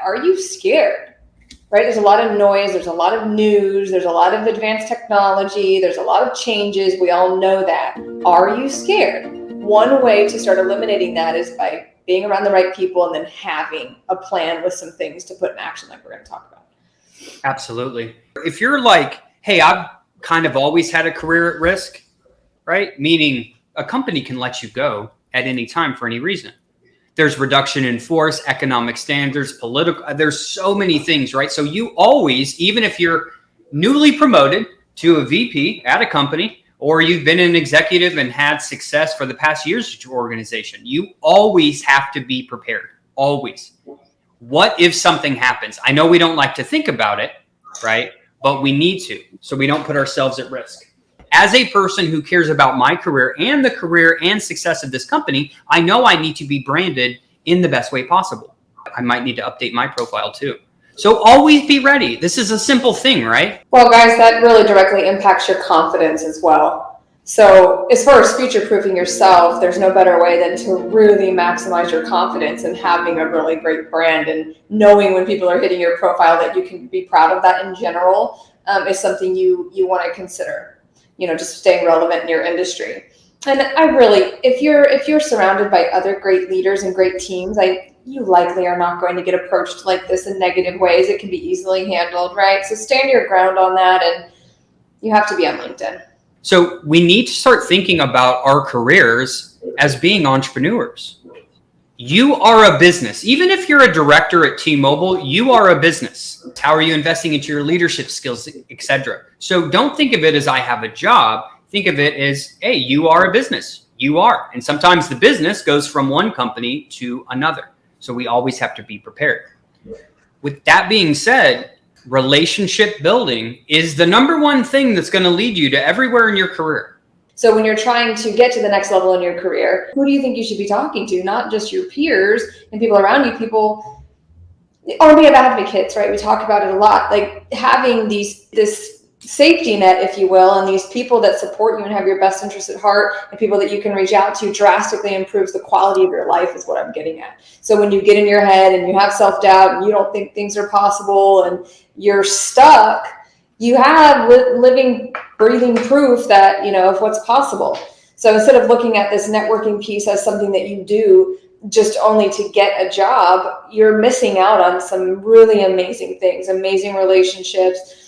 Are you scared? Right? There's a lot of noise. There's a lot of news. There's a lot of advanced technology. There's a lot of changes. We all know that. Are you scared? One way to start eliminating that is by being around the right people and then having a plan with some things to put in action like we're going to talk about. Absolutely. If you're like, hey, I've kind of always had a career at risk, right? Meaning a company can let you go at any time for any reason. There's reduction in force, economic standards, political, there's so many things, right? So you always, even if you're newly promoted to a VP at a company, or you've been an executive and had success for the past years at your organization, you always have to be prepared, always. What if something happens? I know we don't like to think about it, right? But we need to, so we don't put ourselves at risk. As a person who cares about my career and the career and success of this company, I know I need to be branded in the best way possible. I might need to update my profile too. So always be ready. This is a simple thing, right? Well, guys, that really directly impacts your confidence as well. So as far as future-proofing yourself, there's no better way than to really maximize your confidence and having a really great brand, and knowing when people are hitting your profile that you can be proud of that in general is something you want to consider. Just staying relevant in your industry. And I really, if you're surrounded by other great leaders and great teams, you likely are not going to get approached like this in negative ways. It can be easily handled, right? So stand your ground on that, and you have to be on LinkedIn. So we need to start thinking about our careers as being entrepreneurs. You are a business. Even if you're a director at T-Mobile, you are a business. How are you investing into your leadership skills, etc.? So don't think of it as I have a job. Think of it as, hey, you are a business. You are. And sometimes the business goes from one company to another. So we always have to be prepared. With that being said, relationship building is the number one thing that's going to lead you to everywhere in your career. So when you're trying to get to the next level in your career, who do you think you should be talking to? Not just your peers and people around you, people, or we have advocates, right? We talk about it a lot, like having this safety net, if you will, and these people that support you and have your best interests at heart, and people that you can reach out to drastically improves the quality of your life, is what I'm getting at. So when you get in your head and you have self-doubt and you don't think things are possible and you're stuck, you have living, breathing proof that, of what's possible. So instead of looking at this networking piece as something that you do just only to get a job, you're missing out on some really amazing things, amazing relationships,